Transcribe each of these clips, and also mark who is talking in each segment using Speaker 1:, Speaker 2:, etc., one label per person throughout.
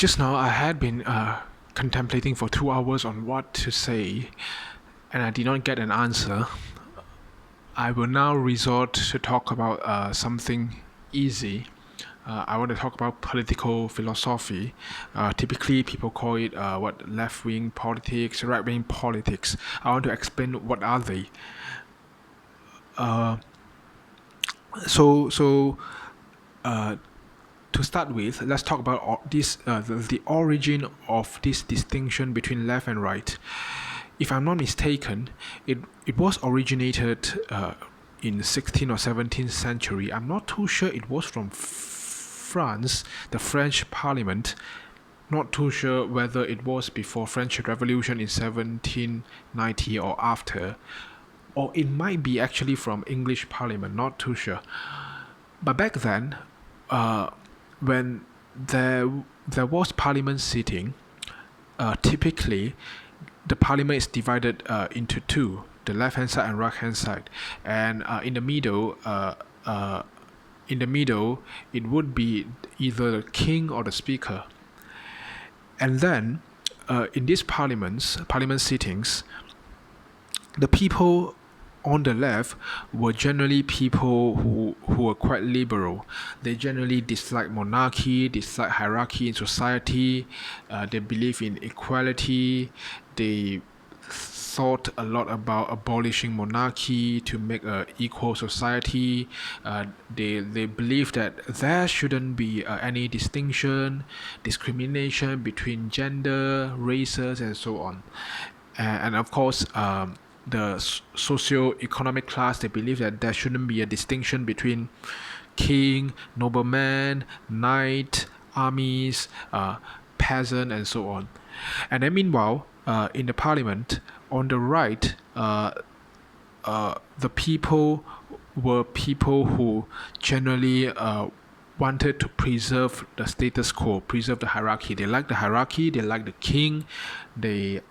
Speaker 1: Just now, I had been contemplating for 2 hours on what to say, and I did not get an answer. I will now resort to talk about something easy. I want to talk about political philosophy. Typically, people call it left-wing politics, right-wing politics. I want to explain what are they. So to start with, let's talk about the origin of this distinction between left and right. If I'm not mistaken, it was originated in 16th or 17th century. I'm not too sure it was from France, the French Parliament. Not too sure whether it was before French Revolution in 1790 or after, or it might be actually from English Parliament. Not too sure. But back then, when there was Parliament sitting, typically the Parliament is divided into two: the left hand side and right hand side, and in the middle, it would be either the king or the speaker. And then, in these parliament sittings, the people on the left were generally people who were quite liberal. They generally dislike monarchy, dislike hierarchy in society. They believe in equality. They thought a lot about abolishing monarchy to make an equal society. They believe that there shouldn't be any discrimination between gender, races, and so on. And of course, the socio-economic class, they believe that there shouldn't be a distinction between king, nobleman, knight, armies, peasant, and so on. And then meanwhile, in the parliament, on the right, the people were people who generally wanted to preserve the status quo, preserve the hierarchy. They liked the hierarchy, they liked the king, they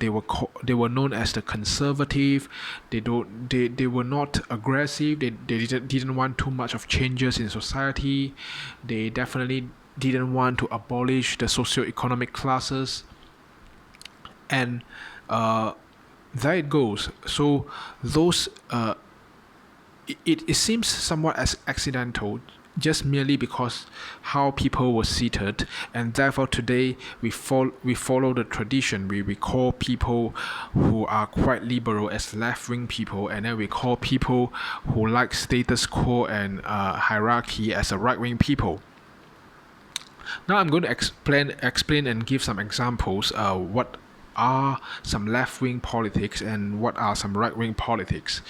Speaker 1: were known as the conservative. They were not aggressive. They didn't want too much of changes in society. They definitely didn't want to abolish the socio-economic classes. And there it goes. So those it seems somewhat as accidental, just merely because how people were seated, and therefore today we follow the tradition. We call people who are quite liberal as left-wing people, and then we call people who like status quo and hierarchy as a right-wing people. Now I'm going to explain and give some examples. What are some left-wing politics and what are some right-wing politics?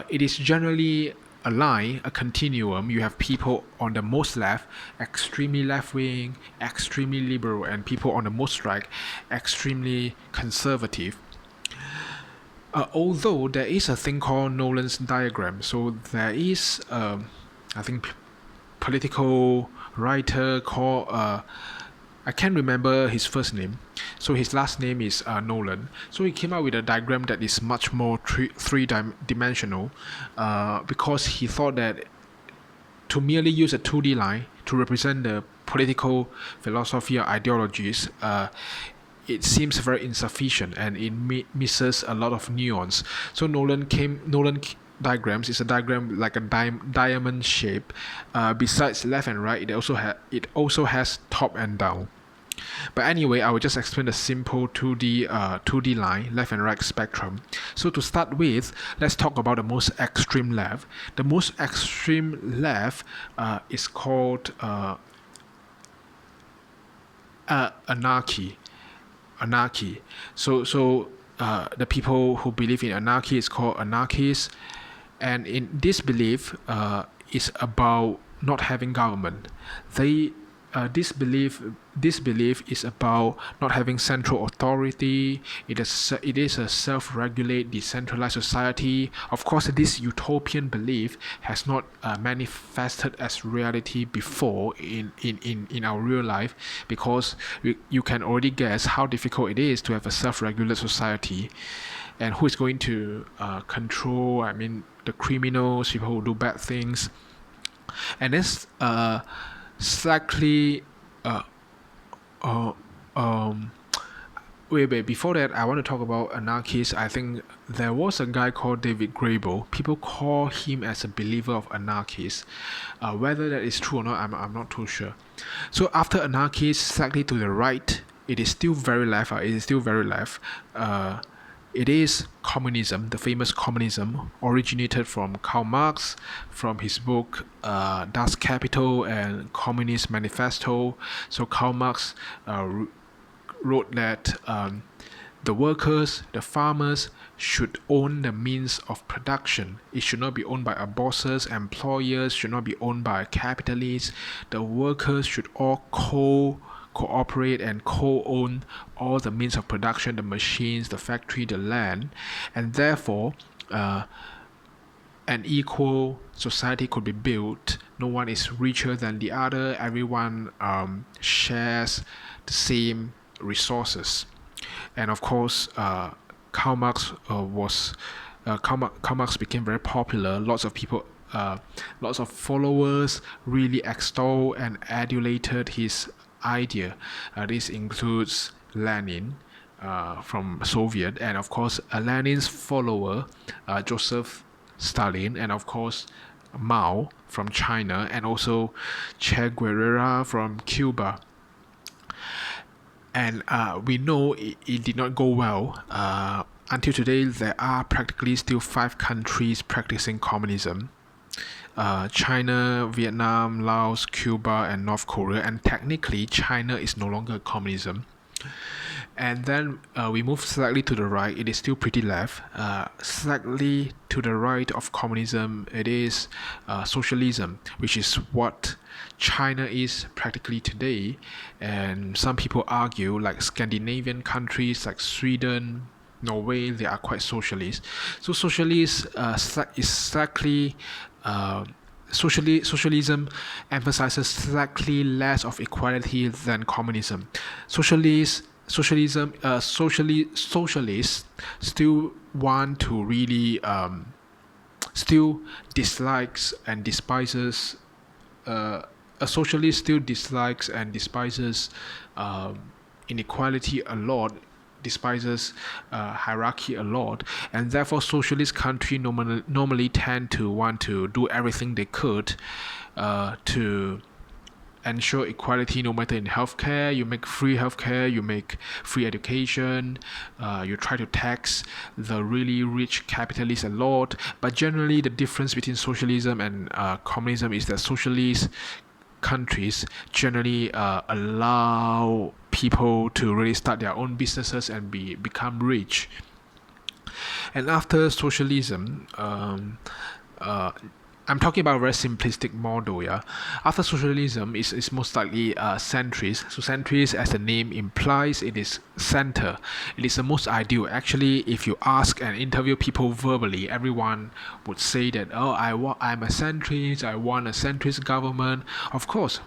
Speaker 1: It is generally a line, a continuum. You have people on the most left, extremely left-wing, extremely liberal, and people on the most right, extremely conservative. Although there is a thing called Nolan's diagram, so there is, I think, political writer called I can't remember his first name, so his last name is Nolan. So he came out with a diagram that is much more three-dimensional, because he thought that to merely use a 2D line to represent the political philosophy or ideologies, it seems very insufficient and it misses a lot of nuance. So Nolan diagrams is a diagram like a diamond shape. Besides left and right, it also has top and down. But anyway, I will just explain the simple 2D line, left and right spectrum. So to start with, let's talk about the most extreme left. The most extreme left is called anarchy. So the people who believe in anarchy is called anarchists, and in this belief is about not having government. This belief is about not having central authority. It is a self-regulate, decentralized society. Of course, this utopian belief has not manifested as reality before in our real life, because you can already guess how difficult it is to have a self-regulate society, and who is going to control, I mean, the criminals, people who do bad things. And this slightly Uh, um, wait. Before that, I want to talk about anarchists. I think there was a guy called David Grable. People call him as a believer of anarchists. Whether that is true or not, I'm not too sure. So after anarchists, slightly to the right, it is still very left. It is still very left. Uh, it is communism. The famous communism originated from Karl Marx, from his book Das Kapital and Communist Manifesto. So Karl Marx wrote that the workers, the farmers, should own the means of production. It should not be owned by our bosses, employers, should not be owned by capitalists. The workers should all cooperate and co-own all the means of production, the machines, the factory, the land, and therefore an equal society could be built. No one is richer than the other. Everyone shares the same resources. And of course, Karl Marx Karl Marx became very popular. Lots of followers really extol and adulated his idea. This includes Lenin from Soviet, and of course Lenin's follower Joseph Stalin, and of course Mao from China, and also Che Guevara from Cuba. And we know it did not go well. Until today, there are practically still 5 countries practicing communism: China, Vietnam, Laos, Cuba, and North Korea. And technically, China is no longer communism. And then we move slightly to the right. It is still pretty left. Slightly to the right of communism, it is socialism, which is what China is practically today. And some people argue, like Scandinavian countries like Sweden, Norway, they are quite socialist. So socialist is slightly socialism emphasizes slightly less of equality than communism. Socialists still want to really still dislikes and despises a socialist still dislikes and despises inequality a lot, despises hierarchy a lot, and therefore socialist country normally tend to want to do everything they could to ensure equality, no matter in healthcare. You make free healthcare, you make free education, you try to tax the really rich capitalists a lot. But generally, the difference between socialism and communism is that socialist countries generally allow people to really start their own businesses and become rich. And after socialism, I'm talking about a very simplistic model, yeah. After socialism is most likely centrist. So centrist, as the name implies, it is center. It is the most ideal. Actually, if you ask and interview people verbally, everyone would say that, oh, I'm a centrist. I want a centrist government. Of course,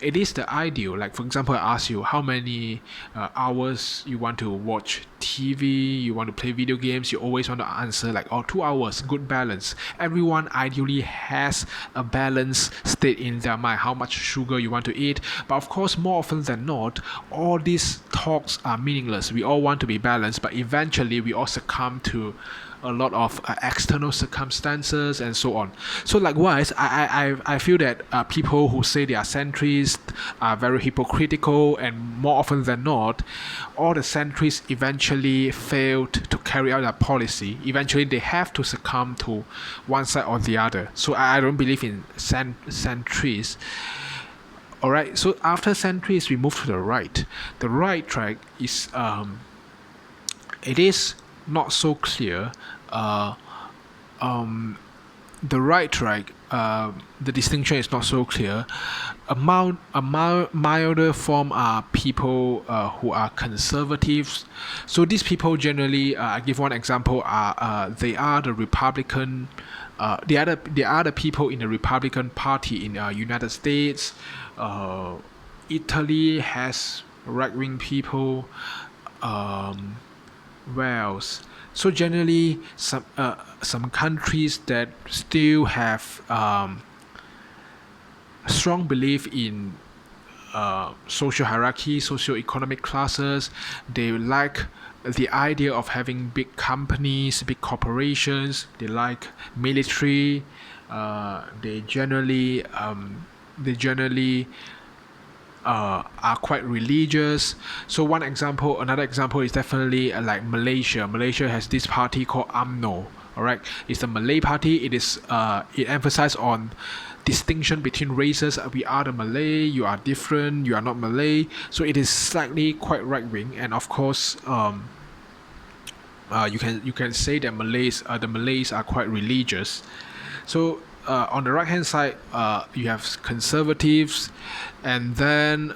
Speaker 1: it is the ideal. Like, for example, I ask you how many hours you want to watch TV, you want to play video games, you always want to answer like, oh, 2 hours, good balance. Everyone ideally has a balanced state in their mind, how much sugar you want to eat. But of course, more often than not, all these talks are meaningless. We all want to be balanced, but eventually we all succumb to a lot of external circumstances and so on. So likewise, I feel that people who say they are centrist are very hypocritical, and more often than not, all the centrists eventually failed to carry out their policy. Eventually, they have to succumb to one side or the other. So I don't believe in centrists. Alright, so after centrists, we move to the right. The right track is it is not so clear. Uh, the right track, the distinction is not so clear. Milder form are people who are conservatives. So these people generally, I give one example, they are the Republican. They are the people in the Republican Party in United States. Italy has right-wing people. Wales. So generally, some countries that still have strong belief in social hierarchy, socio-economic classes. They like the idea of having big companies, big corporations. They like military. They generally are quite religious. So another example is definitely like Malaysia. Malaysia has this party called UMNO. All right, it's the Malay party. It emphasizes on distinction between races. We are the Malay. You are different. You are not Malay. So it is slightly quite right wing, and of course, you can say that the Malays are quite religious. So on the right hand side, you have conservatives, and then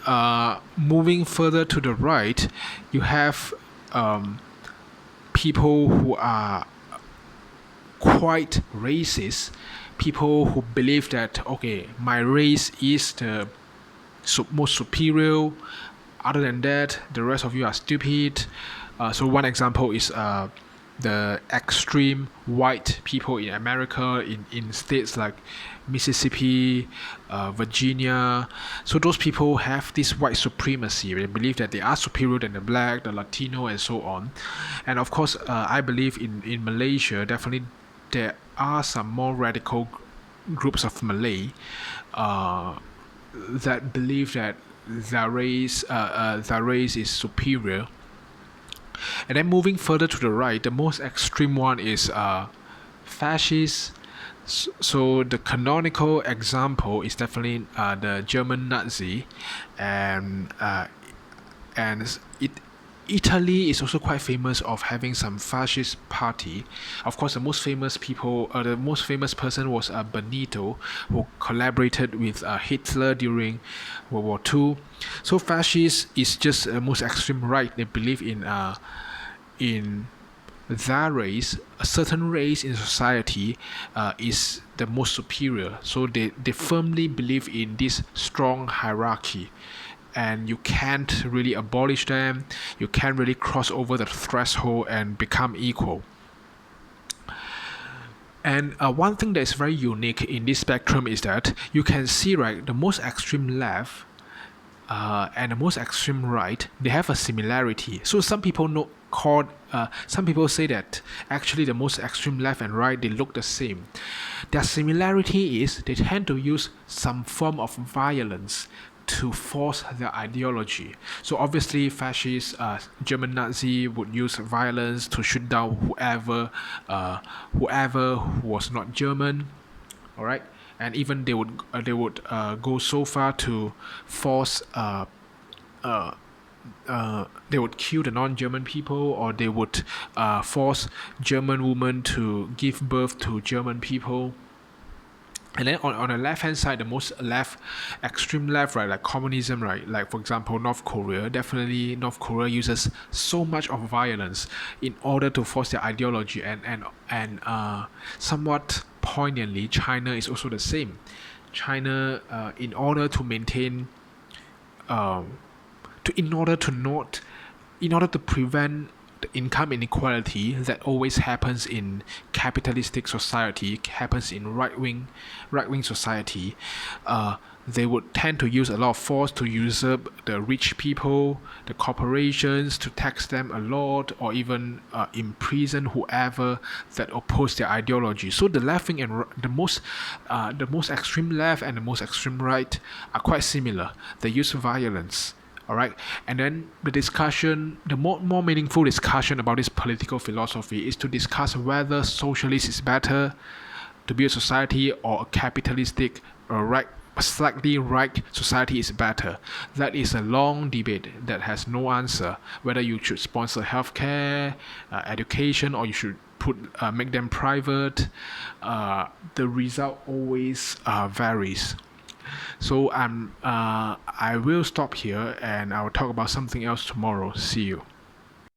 Speaker 1: moving further to the right, you have people who are quite racist. People who believe that okay, my race is the most superior. Other than that, the rest of you are stupid. So one example is the extreme white people in America, in states like Mississippi, Virginia. So those people have this white supremacy. They believe that they are superior than the black, the Latino, and so on. And of course, I believe in Malaysia, definitely there are some more radical groups of Malay that believe that their race is superior. And then moving further to the right, the most extreme one is fascist. So the canonical example is definitely the German Nazi, and Italy is also quite famous of having some fascist party. Of course, the most famous person was Benito, who collaborated with Hitler during World War II. So fascist is just the most extreme right. They believe in their race, a certain race in society is the most superior. So they firmly believe in this strong hierarchy, and you can't really abolish them. You can't really cross over the threshold and become equal. And one thing that is very unique in this spectrum is that you can see, right, the most extreme left and the most extreme right, they have a similarity. So some people say that actually the most extreme left and right, they look the same. Their similarity is they tend to use some form of violence to force their ideology. So obviously, fascist German Nazi would use violence to shoot down whoever who was not German. All right, and even they would go so far to force they would kill the non-German people, or they would force German women to give birth to German people. And then on the left hand side, the most left, extreme left, right, like communism, right, like for example North Korea. Definitely North Korea uses so much of violence in order to force their ideology, and somewhat poignantly, China is also the same. China, in order to maintain, in order to prevent the income inequality that always happens in capitalistic society, happens in right wing society, they would tend to use a lot of force to usurp the rich people, the corporations, to tax them a lot, or even imprison whoever that oppose their ideology. So the left wing and the most extreme left and the most extreme right are quite similar. They use violence. All right, and then the more meaningful discussion about this political philosophy is to discuss whether socialist is better to be a society, or a capitalistic or a slightly right society is better. That is a long debate that has no answer. Whether you should sponsor healthcare, education, or you should make them private, the result always varies. So I will stop here, and I will talk about something else tomorrow. See you.